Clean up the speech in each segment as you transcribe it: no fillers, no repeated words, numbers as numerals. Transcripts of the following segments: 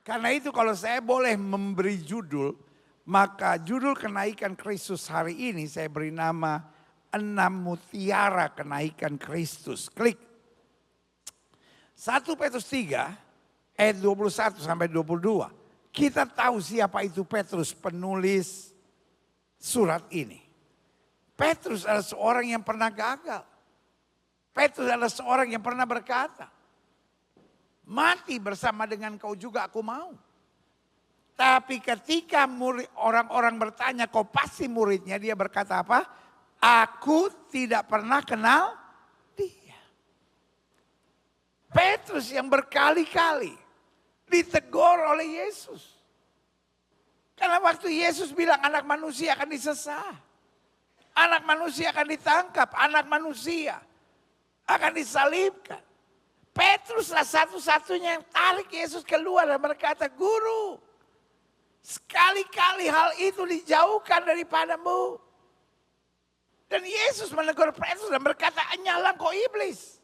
Karena itu kalau saya boleh memberi judul, maka judul kenaikan Kristus hari ini saya beri nama 6 mutiara kenaikan Kristus. Klik. 1 Petrus 3 ayat 21 sampai 22. Kita tahu siapa itu Petrus, penulis surat ini. Petrus adalah seorang yang pernah gagal. Petrus adalah seorang yang pernah berkata, mati bersama dengan kau juga aku mau. Tapi ketika orang-orang bertanya, kau pasti muridnya, dia berkata apa? Aku tidak pernah kenal dia. Petrus yang berkali-kali ditegur oleh Yesus. Karena waktu Yesus bilang anak manusia akan disesah. Anak manusia akan ditangkap, anak manusia akan disalibkan. Petruslah satu-satunya yang tarik Yesus keluar dan berkata, Guru, sekali-kali hal itu dijauhkan daripadamu. Dan Yesus menegur Petrus dan berkata, anyalah kau iblis.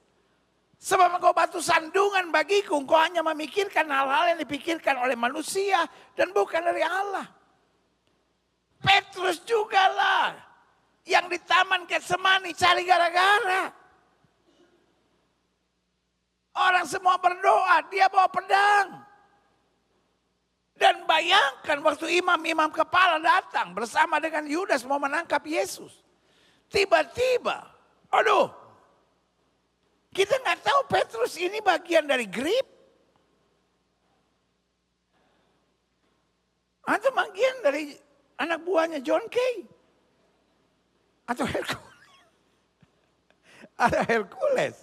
Sebab engkau batu sandungan bagiku, engkau hanya memikirkan hal-hal yang dipikirkan oleh manusia dan bukan dari Allah. Petrus jugalah yang di Taman Getsemani cari gara-gara. Orang semua berdoa, dia bawa pedang. Dan bayangkan waktu imam-imam kepala datang bersama dengan Yudas mau menangkap Yesus. Tiba-tiba, aduh, kita nggak tahu Petrus ini bagian dari grip. Atau bagian dari anak buahnya John Kay. Atau Hercules. Ada Hercules.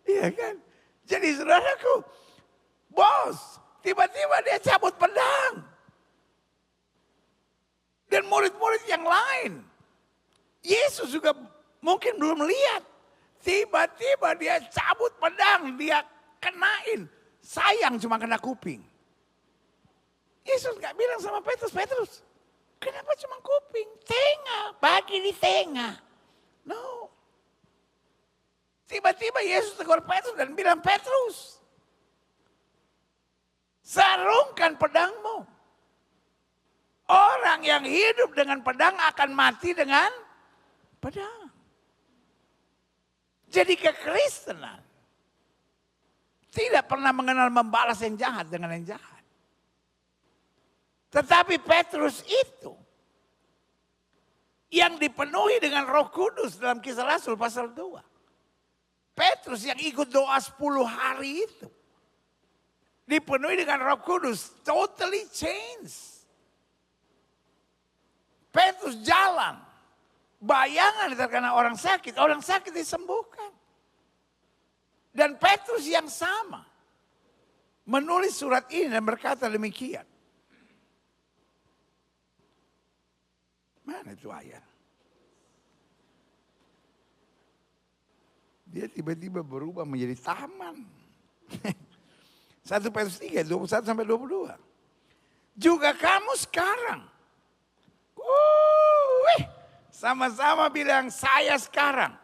Iya kan? Jadi saudaraku, bos, tiba-tiba dia cabut pedang. Dan murid-murid yang lain. Yesus juga mungkin belum lihat. Tiba-tiba dia cabut pedang, dia kenain. Sayang cuma kena kuping. Yesus gak bilang sama Petrus, Petrus, kenapa cuma kuping? Tengah, bagi di tengah. No. Tiba-tiba Yesus tegur Petrus dan bilang, Petrus, sarungkan pedangmu. Orang yang hidup dengan pedang akan mati dengan pedang. Jadi kekristenan tidak pernah mengenal membalas yang jahat dengan yang jahat. Tetapi Petrus itu yang dipenuhi dengan Roh Kudus dalam Kisah Rasul pasal 2. Petrus yang ikut doa 10 hari itu dipenuhi dengan Roh Kudus, totally changed. Petrus jalan, bayangan terkena orang sakit disembuhkan. Dan Petrus yang sama menulis surat ini dan berkata demikian. Mana itu ayat? Dia tiba-tiba berubah menjadi taman. 1 Petrus 3, 21 sampai 22. Juga kamu sekarang. Sama-sama bilang saya sekarang.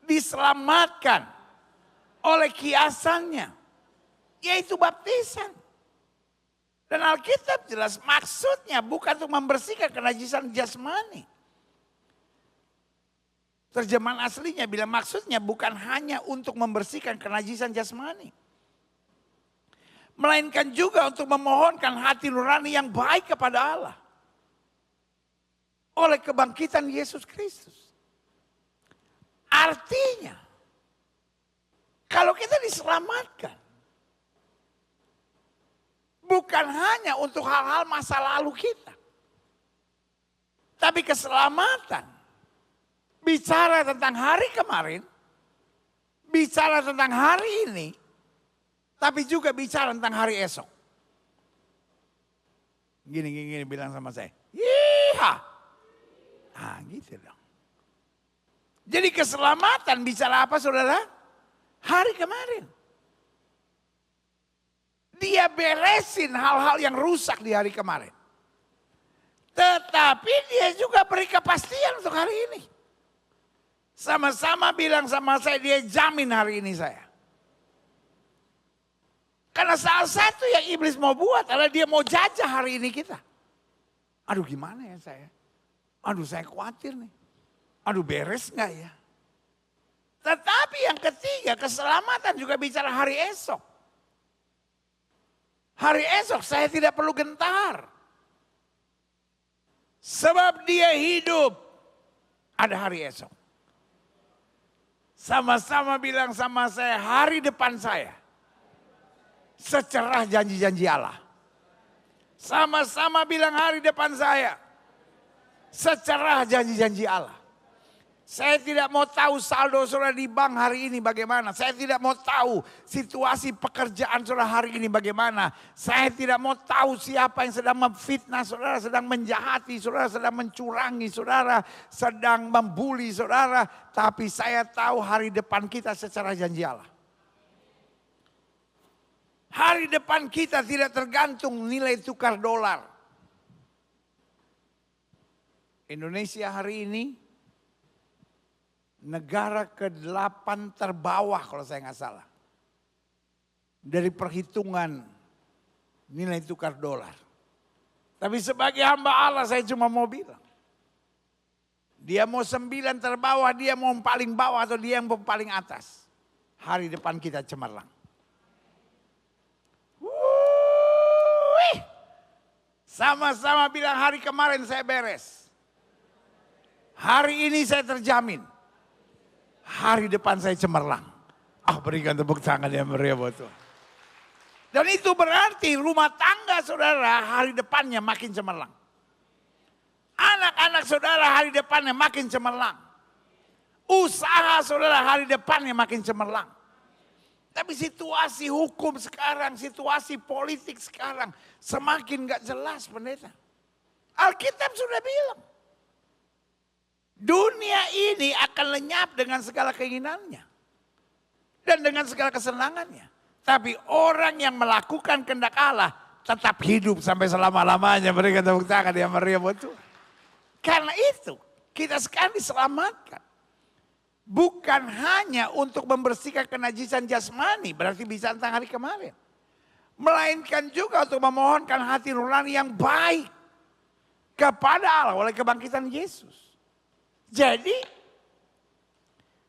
Diselamatkan oleh kiasannya. Yaitu baptisan. Dan Alkitab jelas maksudnya bukan untuk membersihkan kenajisan jasmani. Terjemahan aslinya bilang maksudnya bukan hanya untuk membersihkan kenajisan jasmani. Melainkan juga untuk memohonkan hati nurani yang baik kepada Allah. Oleh kebangkitan Yesus Kristus. Artinya, kalau kita diselamatkan, bukan hanya untuk hal-hal masa lalu kita. Tapi keselamatan, bicara tentang hari kemarin, bicara tentang hari ini, tapi juga bicara tentang hari esok. Gini bilang sama saya, Yiha. Ah gitu dong. Jadi keselamatan bicara apa saudara? Hari kemarin. Dia beresin hal-hal yang rusak di hari kemarin. Tetapi dia juga beri kepastian untuk hari ini. Sama-sama bilang sama saya, dia jamin hari ini saya. Karena salah satu yang iblis mau buat adalah dia mau jajah hari ini kita. Aduh gimana ya saya? Aduh saya khawatir nih. Aduh beres nggak ya? Tetapi yang ketiga, keselamatan juga bicara hari esok. Hari esok saya tidak perlu gentar. Sebab dia hidup. Ada hari esok. Sama-sama bilang sama saya, hari depan saya. Secerah janji-janji Allah. Sama-sama bilang hari depan saya. Secerah janji-janji Allah. Saya tidak mau tahu saldo saudara di bank hari ini bagaimana. Saya tidak mau tahu situasi pekerjaan saudara hari ini bagaimana. Saya tidak mau tahu siapa yang sedang memfitnah saudara, sedang menjahati saudara, sedang mencurangi saudara, sedang membuli saudara. Tapi saya tahu hari depan kita secara janji Allah. Hari depan kita tidak tergantung nilai tukar dolar. Indonesia hari ini negara ke-8 terbawah kalau saya nggak salah. Dari perhitungan nilai tukar dolar. Tapi sebagai hamba Allah saya cuma mau bilang. Dia mau 9 terbawah, dia mau paling bawah atau dia yang mau paling atas. Hari depan kita cemerlang. Sama-sama bilang hari kemarin saya beres. Hari ini saya terjamin. Hari depan saya cemerlang. Berikan tepuk tangan yang meriah buat Tuhan. Dan itu berarti rumah tangga saudara hari depannya makin cemerlang. Anak-anak saudara hari depannya makin cemerlang. Usaha saudara hari depannya makin cemerlang. Tapi situasi hukum sekarang, situasi politik sekarang semakin gak jelas pendeta. Alkitab sudah bilang. Dunia ini akan lenyap dengan segala keinginannya. Dan dengan segala kesenangannya. Tapi orang yang melakukan kehendak Allah tetap hidup sampai selama-lamanya. Berikan tepuk tangan yang meriah buat Tuhan. Karena itu kita sekarang diselamatkan. Bukan hanya untuk membersihkan kenajisan jasmani, berarti bisa tentang hari kemarin. Melainkan juga untuk memohonkan hati nurani yang baik kepada Allah oleh kebangkitan Yesus. Jadi,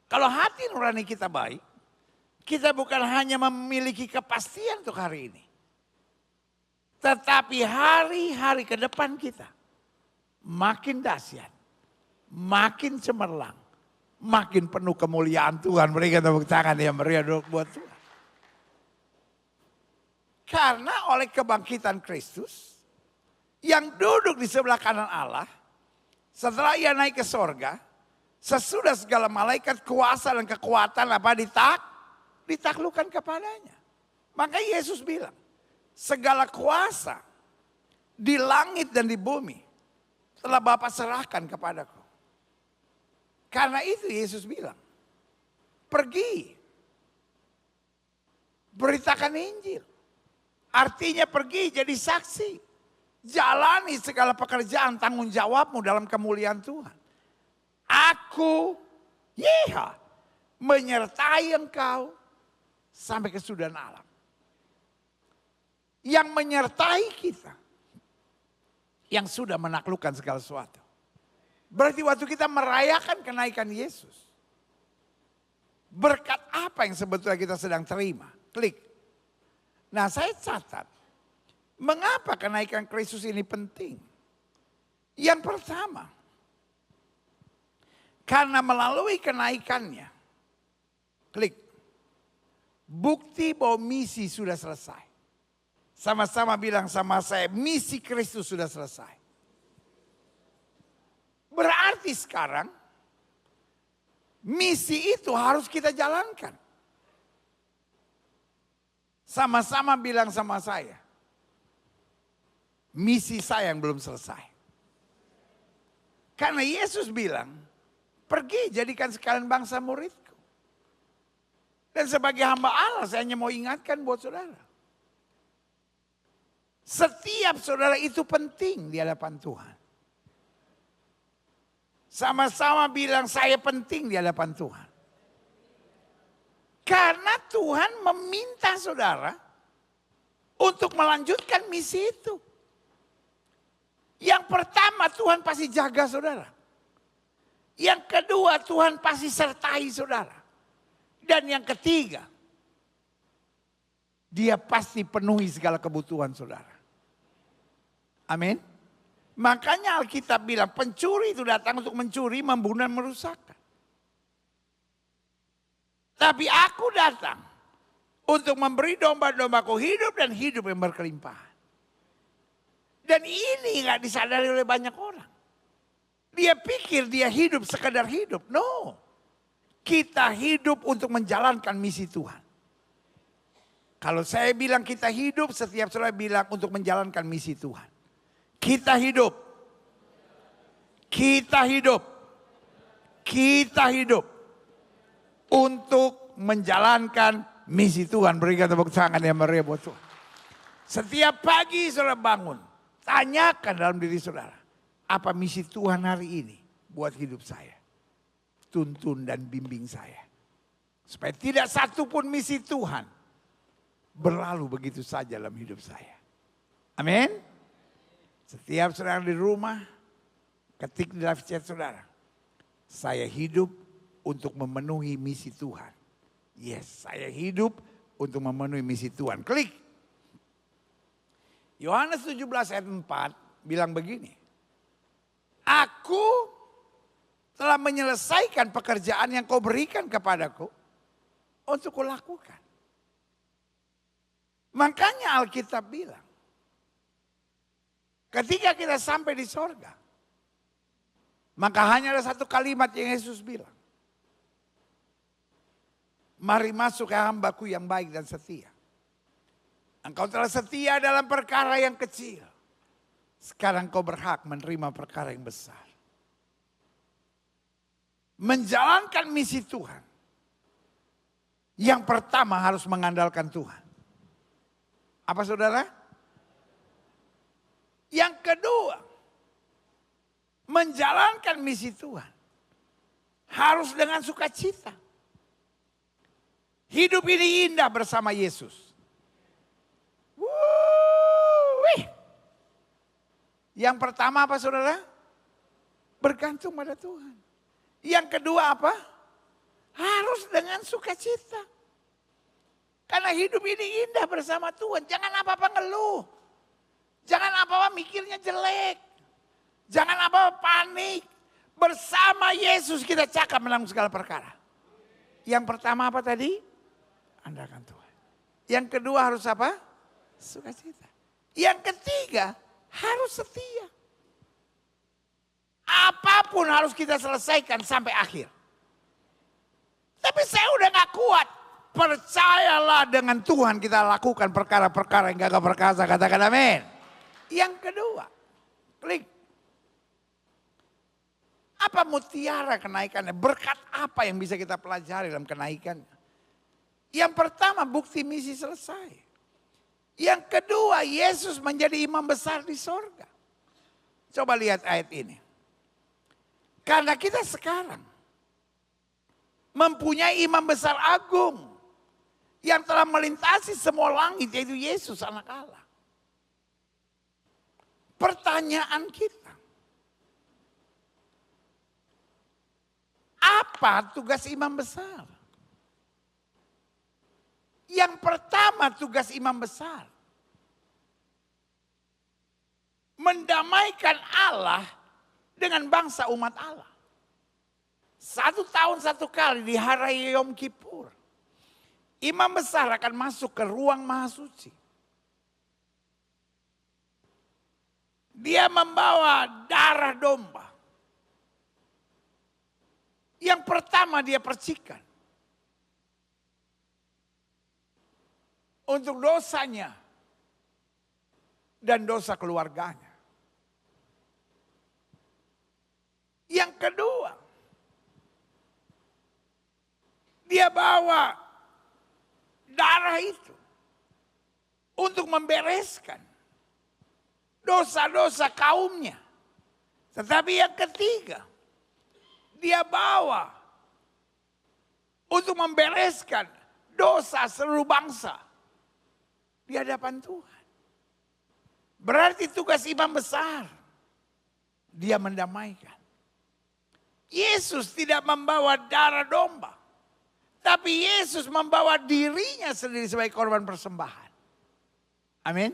kalau hati nurani kita baik, kita bukan hanya memiliki kepastian untuk hari ini. Tetapi hari-hari ke depan kita makin dahsyat, makin cemerlang. Makin penuh kemuliaan Tuhan. Berikan tepuk tangan yang meriah buat Tuhan. Karena oleh kebangkitan Kristus yang duduk di sebelah kanan Allah, setelah ia naik ke sorga, sesudah segala malaikat kuasa dan kekuatan ditaklukkan kepadanya. Maka Yesus bilang, segala kuasa di langit dan di bumi telah Bapa serahkan kepadaku. Karena itu Yesus bilang, pergi, beritakan Injil. Artinya pergi jadi saksi. Jalani segala pekerjaan tanggung jawabmu dalam kemuliaan Tuhan. Aku, menyertai engkau sampai kesudahan alam. Yang menyertai kita, yang sudah menaklukkan segala sesuatu. Berarti waktu kita merayakan kenaikan Yesus. Berkat apa yang sebetulnya kita sedang terima? Klik. Nah saya catat. Mengapa kenaikan Kristus ini penting? Yang pertama. Karena melalui kenaikannya. Klik. Bukti bahwa misi sudah selesai. Sama-sama bilang sama saya, misi Kristus sudah selesai. Berarti sekarang misi itu harus kita jalankan. Sama-sama bilang sama saya. Misi saya yang belum selesai. Karena Yesus bilang, pergi jadikan sekalian bangsa muridku. Dan sebagai hamba Allah saya hanya mau ingatkan buat saudara. Setiap saudara itu penting di hadapan Tuhan. Sama-sama bilang saya penting di hadapan Tuhan. Karena Tuhan meminta saudara untuk melanjutkan misi itu. Yang pertama, Tuhan pasti jaga saudara. Yang kedua, Tuhan pasti sertai saudara. Dan yang ketiga, Dia pasti penuhi segala kebutuhan saudara. Amin. Makanya Alkitab bilang pencuri itu datang untuk mencuri, membunuh dan merusakkan. Tapi aku datang untuk memberi domba-dombaku hidup dan hidup yang berkelimpahan. Dan ini gak disadari oleh banyak orang. Dia pikir dia hidup sekedar hidup. No. Kita hidup untuk menjalankan misi Tuhan. Kalau saya bilang kita hidup, setiap saudara bilang untuk menjalankan misi Tuhan. Kita hidup. Kita hidup. Kita hidup. Untuk menjalankan misi Tuhan. Berikan tepuk tangan yang meriah buat Tuhan. Setiap pagi saudara bangun. Tanyakan dalam diri saudara. Apa misi Tuhan hari ini buat hidup saya. Tuntun dan bimbing saya. Supaya tidak satu pun misi Tuhan berlalu begitu saja dalam hidup saya. Amin. Setiap saudara di rumah, ketik di dalam chat saudara. Saya hidup untuk memenuhi misi Tuhan. Yes, saya hidup untuk memenuhi misi Tuhan. Klik. Yohanes 17 ayat 4 bilang begini. Aku telah menyelesaikan pekerjaan yang kau berikan kepadaku untuk kulakukan. Makanya Alkitab bilang, ketika kita sampai di sorga, maka hanya ada satu kalimat yang Yesus bilang. Mari masuk ke hambaku yang baik dan setia. Engkau telah setia dalam perkara yang kecil. Sekarang kau berhak menerima perkara yang besar. Menjalankan misi Tuhan. Yang pertama harus mengandalkan Tuhan. Apa saudara? Yang kedua, menjalankan misi Tuhan harus dengan sukacita. Hidup ini indah bersama Yesus. Yang pertama apa saudara? Bergantung pada Tuhan. Yang kedua apa? Harus dengan sukacita. Karena hidup ini indah bersama Tuhan. Jangan apa-apa ngeluh. Jangan apa-apa mikirnya jelek. Jangan apa-apa panik. Bersama Yesus kita cakap menang segala perkara. Yang pertama apa tadi? Andalkan Tuhan. Yang kedua harus apa? Sukacita. Yang ketiga harus setia. Apapun harus kita selesaikan sampai akhir. Tapi saya udah gak kuat. Percayalah dengan Tuhan kita lakukan perkara-perkara yang gagah perkasa. Katakan amin. Yang kedua, klik. Apa mutiara kenaikannya? Berkat apa yang bisa kita pelajari dalam kenaikannya? Yang pertama, bukti misi selesai. Yang kedua, Yesus menjadi imam besar di sorga. Coba lihat ayat ini. Karena kita sekarang mempunyai imam besar agung yang telah melintasi semua langit, yaitu Yesus anak Allah. Pertanyaan kita, apa tugas imam besar? Yang pertama tugas imam besar, mendamaikan Allah dengan bangsa umat Allah. 1 tahun 1 kali di hari Yom Kippur, imam besar akan masuk ke ruang maha suci. Dia membawa darah domba. Yang pertama dia percikan. Untuk dosanya dan dosa keluarganya. Yang kedua, dia bawa darah itu untuk membereskan dosa-dosa kaumnya. Tetapi yang ketiga, dia bawa untuk membereskan dosa seluruh bangsa. di hadapan Tuhan. Berarti tugas imam besar. Dia mendamaikan. Yesus tidak membawa darah domba. Tapi Yesus membawa dirinya sendiri sebagai korban persembahan. Amin.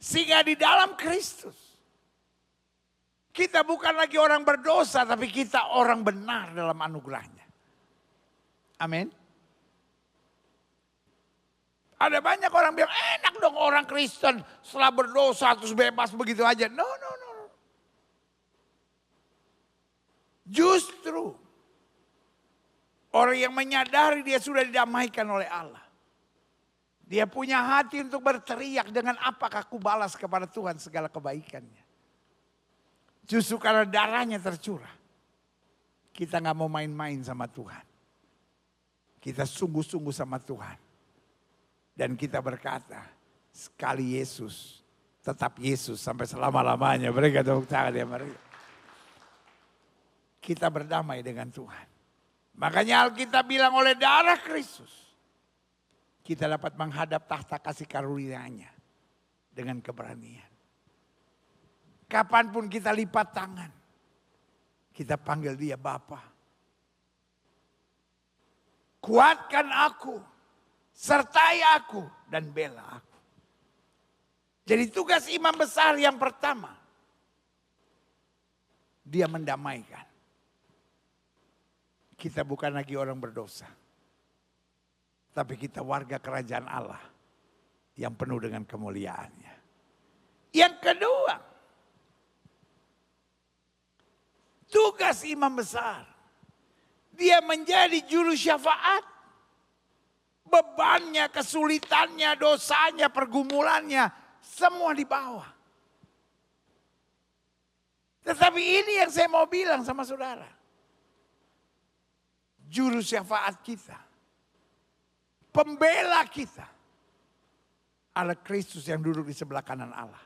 Sehingga di dalam Kristus, kita bukan lagi orang berdosa, tapi kita orang benar dalam anugerahnya. Amin. Ada banyak orang bilang, enak dong orang Kristen setelah berdosa terus bebas begitu aja. No. Justru orang yang menyadari dia sudah didamaikan oleh Allah. Dia punya hati untuk berteriak, dengan apakah aku balas kepada Tuhan segala kebaikannya. Justru karena darahnya tercurah. Kita gak mau main-main sama Tuhan. Kita sungguh-sungguh sama Tuhan. Dan kita berkata, sekali Yesus, tetap Yesus sampai selama-lamanya. Mereka tepuk tangan ya mereka. Kita berdamai dengan Tuhan. Makanya Alkitab bilang oleh darah Kristus, kita dapat menghadap tahta kasih karunia-Nya dengan keberanian. Kapanpun kita lipat tangan, kita panggil dia Bapa. Kuatkan aku, sertai aku, dan bela aku. Jadi tugas imam besar yang pertama, dia mendamaikan. Kita bukan lagi orang berdosa, tapi kita warga kerajaan Allah yang penuh dengan kemuliaannya. Yang kedua, tugas imam besar, dia menjadi juru syafaat. Bebannya, kesulitannya, dosanya, pergumulannya, semua dibawa. Tetapi ini yang saya mau bilang sama saudara. Juru syafaat kita, pembela kita, adalah Kristus yang duduk di sebelah kanan Allah.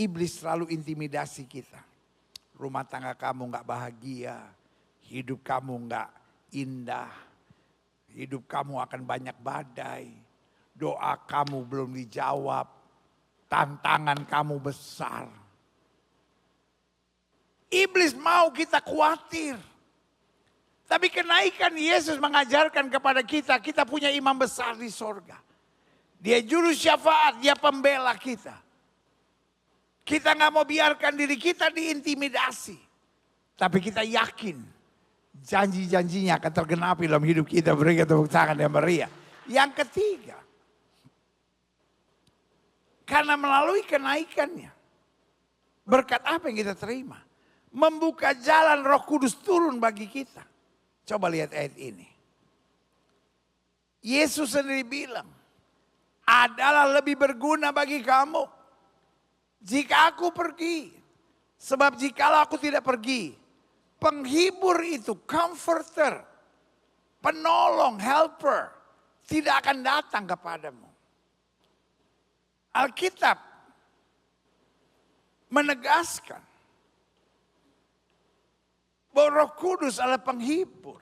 Iblis selalu intimidasi kita. Rumah tangga kamu gak bahagia, hidup kamu gak indah, hidup kamu akan banyak badai, doa kamu belum dijawab, tantangan kamu besar. Iblis mau kita khawatir. Tapi kenaikan Yesus mengajarkan kepada kita, kita punya imam besar di sorga. Dia juru syafaat, dia pembela kita. Kita gak mau biarkan diri kita diintimidasi. Tapi kita yakin janji-janjinya akan tergenapi dalam hidup kita. Berikan tepuk tangan yang meriah. Yang ketiga, karena melalui kenaikannya, berkat apa yang kita terima? Membuka jalan Roh Kudus turun bagi kita. Coba lihat ayat ini. Yesus sendiri bilang, adalah lebih berguna bagi kamu jika aku pergi. Sebab jikalau aku tidak pergi, penghibur itu, comforter, penolong, helper, tidak akan datang kepadamu. Alkitab menegaskan bahwa Roh Kudus adalah penghibur.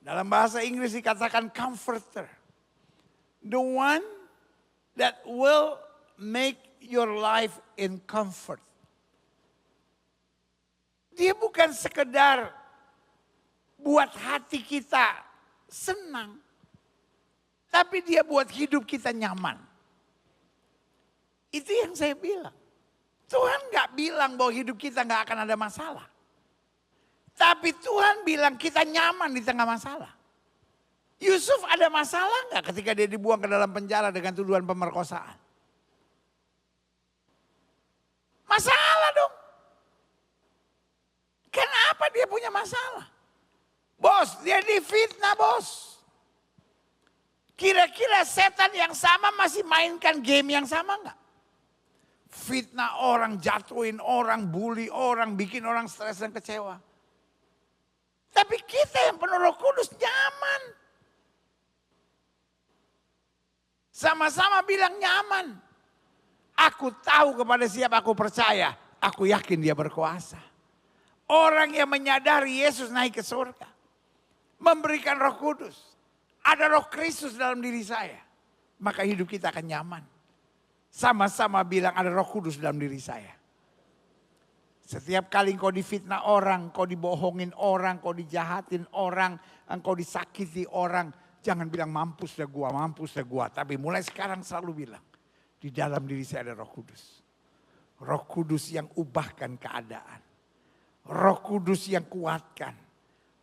Dalam bahasa Inggris dikatakan comforter. The one that will make your life in comfort. Dia bukan sekedar buat hati kita senang. Tapi dia buat hidup kita nyaman. Itu yang saya bilang. Tuhan gak bilang bahwa hidup kita gak akan ada masalah. Tapi Tuhan bilang kita nyaman di tengah masalah. Yusuf ada masalah gak ketika dia dibuang ke dalam penjara dengan tuduhan pemerkosaan? Masalah dong. Kenapa dia punya masalah? Bos, dia difitnah bos. Kira-kira setan yang sama masih mainkan game yang sama gak? Fitnah orang, jatuhin orang, bully orang, bikin orang stres dan kecewa. Tapi kita yang penuh Roh Kudus nyaman. Sama-sama bilang nyaman. Aku tahu kepada siapa aku percaya, aku yakin dia berkuasa. Orang yang menyadari Yesus naik ke surga. memberikan Roh Kudus. Ada Roh Kristus dalam diri saya. Maka hidup kita akan nyaman. Sama-sama bilang ada Roh Kudus dalam diri saya. Setiap kali engkau difitnah orang, engkau dibohongin orang, engkau dijahatin orang, engkau disakiti orang. Jangan bilang mampus dah gua. Tapi mulai sekarang selalu bilang, di dalam diri saya ada Roh Kudus. Roh Kudus yang ubahkan keadaan. Roh Kudus yang kuatkan.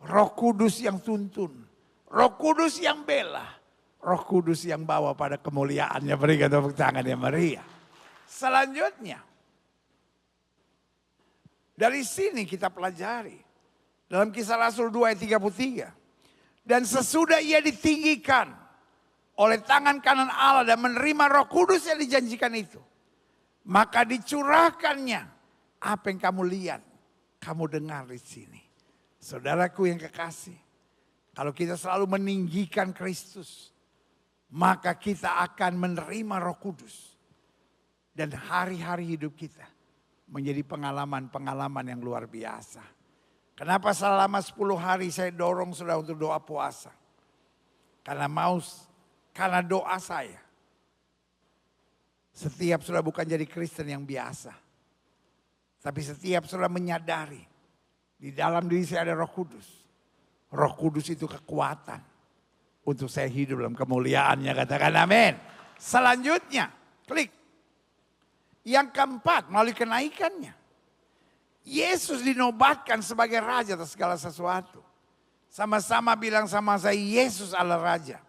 Roh Kudus yang tuntun. Roh Kudus yang bela. Roh Kudus yang bawa pada kemuliaannya. Berikan tepuk tangan yang meriah. Selanjutnya. Dari sini kita pelajari. Dalam Kisah Rasul 2 ayat 33. Dan sesudah ia ditinggikan oleh tangan kanan Allah dan menerima Roh Kudus yang dijanjikan itu. Maka dicurahkannya apa yang kamu lihat, kamu dengar di sini. Saudaraku yang kekasih, kalau kita selalu meninggikan Kristus, maka kita akan menerima Roh Kudus. Dan hari-hari hidup kita menjadi pengalaman-pengalaman yang luar biasa. Kenapa selama 10 hari saya dorong saudara untuk doa puasa? Karena doa saya. Setiap saudara bukan jadi Kristen yang biasa. Tapi setiap saudara menyadari. Di dalam diri saya ada Roh Kudus. Roh Kudus itu kekuatan. Untuk saya hidup dalam kemuliaannya. Katakan amin. Selanjutnya. Klik. Yang keempat, melalui kenaikannya. Yesus dinobatkan sebagai Raja atas segala sesuatu. Sama-sama bilang sama saya, Yesus adalah Raja.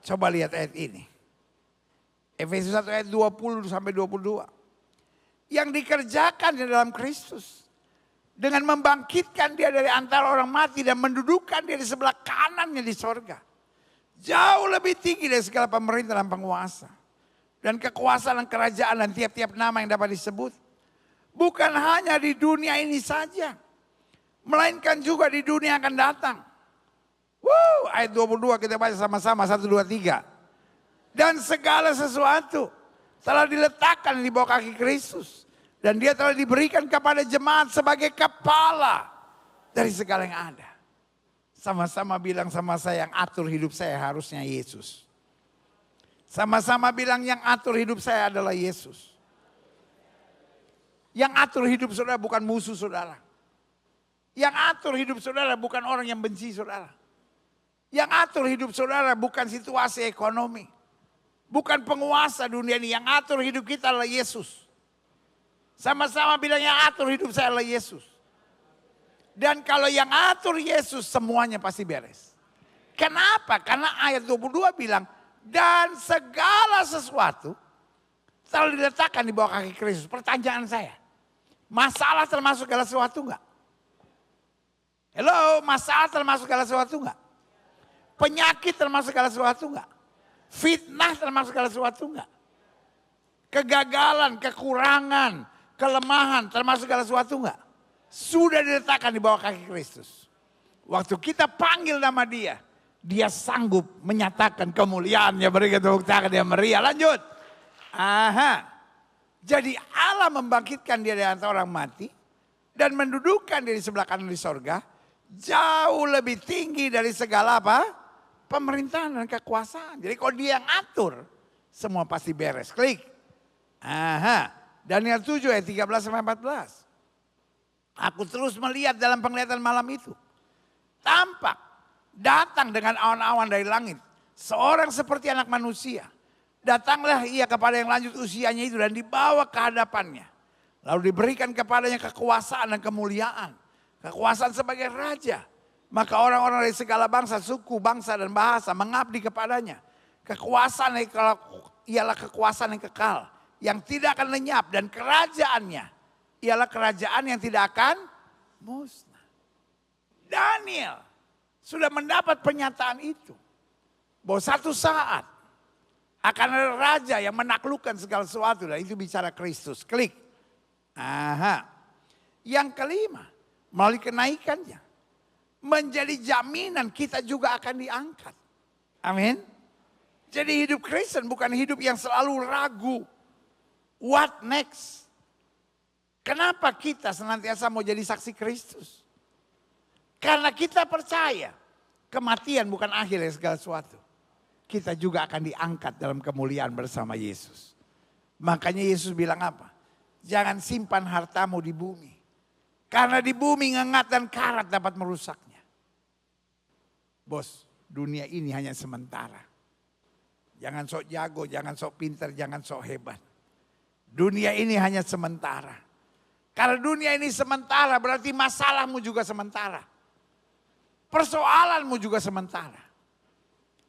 Coba lihat ayat ini. Efesus 1 ayat 20 sampai 22. Yang dikerjakan di dalam Kristus. Dengan membangkitkan dia dari antara orang mati dan mendudukkan dia di sebelah kanannya di sorga. Jauh lebih tinggi dari segala pemerintah dan penguasa. Dan kekuasaan dan kerajaan dan tiap-tiap nama yang dapat disebut. Bukan hanya di dunia ini saja. Melainkan juga di dunia yang akan datang. Ayat 22 kita baca sama-sama. 1, 2, 3. Dan segala sesuatu telah diletakkan di bawah kaki Kristus. Dan dia telah diberikan kepada jemaat sebagai kepala dari segala yang ada. Sama-sama bilang sama saya, yang atur hidup saya harusnya Yesus. Sama-sama bilang yang atur hidup saya adalah Yesus. Yang atur hidup saudara bukan musuh saudara. Yang atur hidup saudara bukan orang yang benci saudara. Yang atur hidup saudara bukan situasi ekonomi. Bukan penguasa dunia ini. Yang atur hidup kita adalah Yesus. Sama-sama bilang yang atur hidup saya adalah Yesus. Dan kalau yang atur Yesus semuanya pasti beres. Kenapa? Karena ayat 22 bilang. Dan segala sesuatu telah diletakkan di bawah kaki Kristus. Pertanyaan saya. Masalah termasuk segala sesuatu enggak? Hello, masalah termasuk segala sesuatu enggak? Penyakit termasuk segala sesuatu enggak? Fitnah termasuk segala sesuatu enggak? Kegagalan, kekurangan, kelemahan termasuk segala sesuatu enggak? Sudah diletakkan di bawah kaki Kristus. Waktu kita panggil nama dia, dia sanggup menyatakan kemuliaannya. Berikan tepuk tangan yang meriah. Lanjut. Jadi Allah membangkitkan dia dari antara orang mati. Dan mendudukkan dia di sebelah kanan di sorga. Jauh lebih tinggi dari segala apa? Pemerintahan dan kekuasaan. Jadi kalau dia yang atur, semua pasti beres. Klik. Daniel 7 ayat 13 sampai 14. Aku terus melihat dalam penglihatan malam itu. Tampak. Datang dengan awan-awan dari langit. Seorang seperti anak manusia. Datanglah ia kepada yang lanjut usianya itu dan dibawa ke hadapannya. Lalu diberikan kepadanya kekuasaan dan kemuliaan. Kekuasaan sebagai raja. Maka orang-orang dari segala bangsa, suku, bangsa dan bahasa mengabdi kepadanya. Kekuasaan ialah kekuasaan yang kekal. Yang tidak akan lenyap dan kerajaannya ialah kerajaan yang tidak akan musnah. Daniel sudah mendapat pernyataan itu. Bahwa satu saat akan ada raja yang menaklukkan segala sesuatu. Dan itu bicara Kristus. Klik. Yang kelima. Melalui kenaikannya. Menjadi jaminan kita juga akan diangkat. Amin. Jadi hidup Kristen bukan hidup yang selalu ragu. What next? Kenapa kita senantiasa mau jadi saksi Kristus? Karena kita percaya kematian bukan akhir dari segala sesuatu. Kita juga akan diangkat dalam kemuliaan bersama Yesus. Makanya Yesus bilang apa? Jangan simpan hartamu di bumi. Karena di bumi ngengat dan karat dapat merusaknya. Bos, dunia ini hanya sementara. Jangan sok jago, jangan sok pintar, jangan sok hebat. Dunia ini hanya sementara. Kalau dunia ini sementara berarti masalahmu juga sementara. Persoalanmu juga sementara.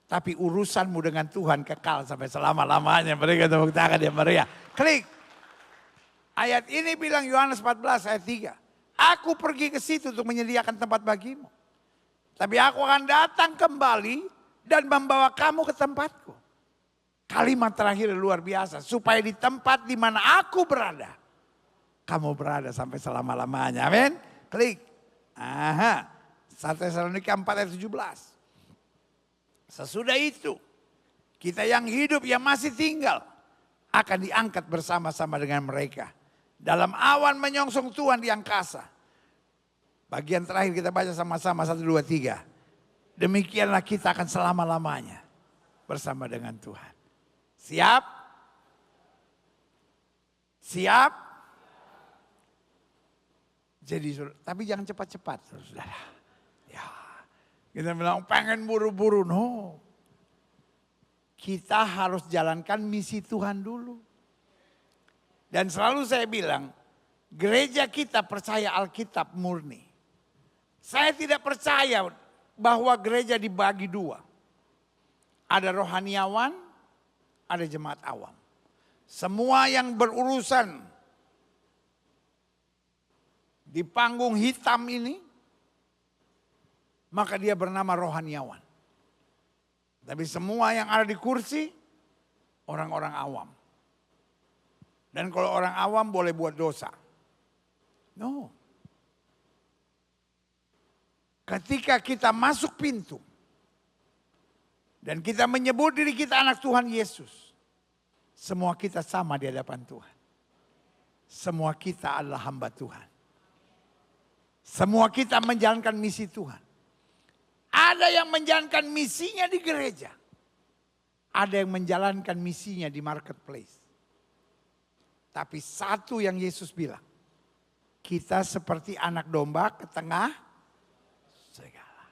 Tapi urusanmu dengan Tuhan kekal sampai selama-lamanya. Mereka tepuk tangan ya Maria. Klik. Ayat ini bilang Yohanes 14 ayat 3. Aku pergi ke situ untuk menyediakan tempat bagimu. Tapi aku akan datang kembali dan membawa kamu ke tempatku. Kalimat terakhir luar biasa. Supaya di tempat di mana aku berada. Kamu berada sampai selama-lamanya. Amin. Klik. Aha. 1 Tesalonika 4 ayat 17. Sesudah itu, kita yang hidup yang masih tinggal akan diangkat bersama-sama dengan mereka. Dalam awan menyongsong Tuhan di angkasa. Bagian terakhir kita baca sama-sama 1, 2, 3. Demikianlah kita akan selama-lamanya bersama dengan Tuhan. Siap? Siap? Jadi, tapi jangan cepat-cepat, saudara. Ya. Kita bilang pengen buru-buru, no. Kita harus jalankan misi Tuhan dulu. Dan selalu saya bilang, gereja kita percaya Alkitab murni. Saya tidak percaya bahwa gereja dibagi dua. Ada rohaniawan, ada jemaat awam. Semua yang berurusan di panggung hitam ini, maka dia bernama rohaniawan. Tapi semua yang ada di kursi, orang-orang awam. Dan kalau orang awam boleh buat dosa. No. Ketika kita masuk pintu, dan kita menyebut diri kita anak Tuhan Yesus, semua kita sama di hadapan Tuhan. Semua kita adalah hamba Tuhan. Semua kita menjalankan misi Tuhan. Ada yang menjalankan misinya di gereja. Ada yang menjalankan misinya di marketplace. Tapi satu yang Yesus bilang. Kita seperti anak domba ke tengah serigala.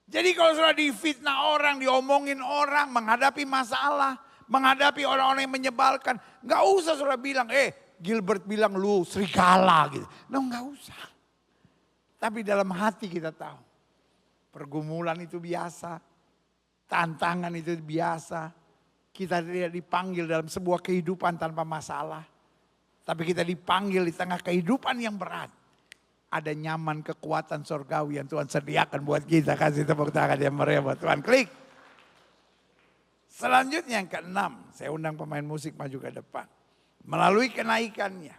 Jadi kalau sudah difitnah orang, diomongin orang, menghadapi masalah, menghadapi orang-orang yang menyebalkan. Gak usah sudah bilang, Gilbert bilang lu serigala gitu. No, gak usah. Tapi dalam hati kita tahu. Pergumulan itu biasa. Tantangan itu biasa. Kita tidak dipanggil dalam sebuah kehidupan tanpa masalah. Tapi kita dipanggil di tengah kehidupan yang berat. Ada nyaman kekuatan surgawi yang Tuhan sediakan buat kita. Kasih tepuk tangan yang meriah buat Tuhan. Klik. Selanjutnya yang ke-6. Saya undang pemain musik maju ke depan. Melalui kenaikannya.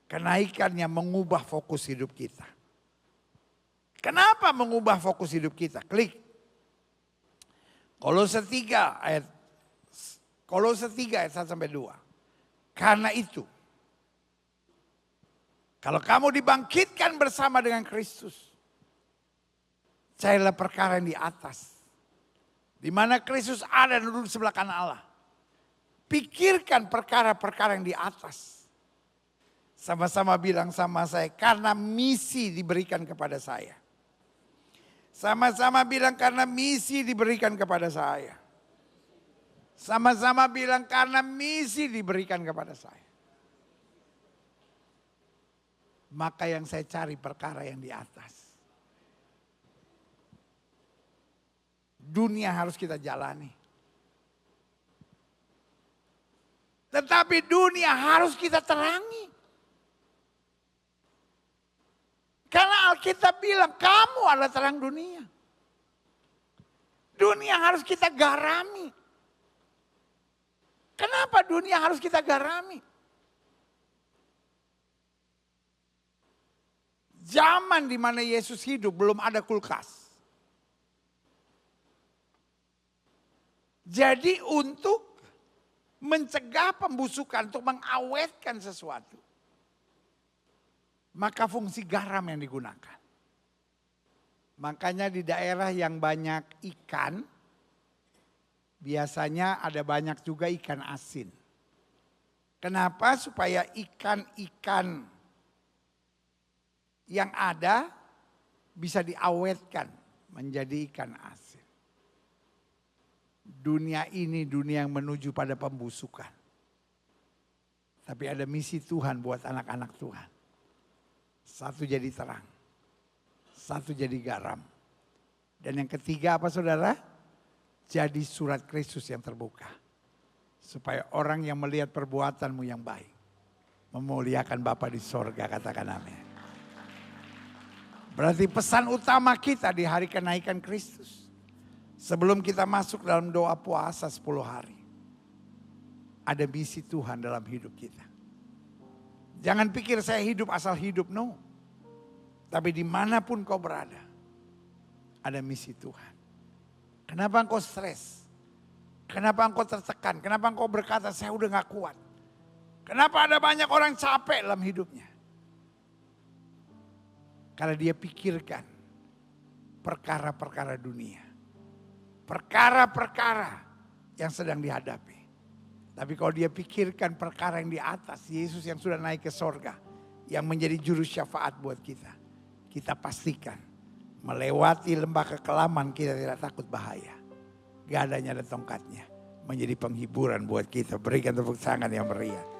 Kenaikannya mengubah fokus hidup kita. Kenapa mengubah fokus hidup kita? Klik. Kolose 3 ayat 1 sampai 2. Karena itu, kalau kamu dibangkitkan bersama dengan Kristus, carilah perkara yang di atas. Di mana Kristus ada dan duduk sebelah kanan Allah. Pikirkan perkara-perkara yang di atas. Sama-sama bilang sama saya, karena misi diberikan kepada saya. Sama-sama bilang karena misi diberikan kepada saya. Sama-sama bilang karena misi diberikan kepada saya. Maka yang saya cari perkara yang di atas. Dunia harus kita jalani. Tetapi dunia harus kita terangi. Karena Alkitab bilang kamu adalah terang dunia. Dunia harus kita garami. Kenapa dunia harus kita garami? Zaman di mana Yesus hidup belum ada kulkas. Jadi untuk mencegah pembusukan, untuk mengawetkan sesuatu. Maka fungsi garam yang digunakan. Makanya di daerah yang banyak ikan, biasanya ada banyak juga ikan asin. Kenapa? Supaya ikan-ikan yang ada bisa diawetkan menjadi ikan asin. Dunia ini dunia yang menuju pada pembusukan. Tapi ada misi Tuhan buat anak-anak Tuhan. Satu jadi terang, satu jadi garam. Dan yang ketiga apa saudara? Jadi surat Kristus yang terbuka. Supaya orang yang melihat perbuatanmu yang baik memuliakan Bapa di sorga, katakan amin. Berarti pesan utama kita di hari kenaikan Kristus. Sebelum kita masuk dalam doa puasa 10 hari. Ada misi Tuhan dalam hidup kita. Jangan pikir saya hidup asal hidup, no. Tapi dimanapun kau berada, ada misi Tuhan. Kenapa engkau stres? Kenapa engkau tertekan? Kenapa engkau berkata saya udah gak kuat? Kenapa ada banyak orang capek dalam hidupnya? Karena dia pikirkan perkara-perkara dunia. Perkara-perkara yang sedang dihadapi. Tapi kalau dia pikirkan perkara yang di atas, Yesus yang sudah naik ke sorga, yang menjadi juru syafaat buat kita. Kita pastikan melewati lembah kekelaman kita tidak takut bahaya. Gak adanya ada tongkatnya. Menjadi penghiburan buat kita. Berikan tepuk tangan yang meriah.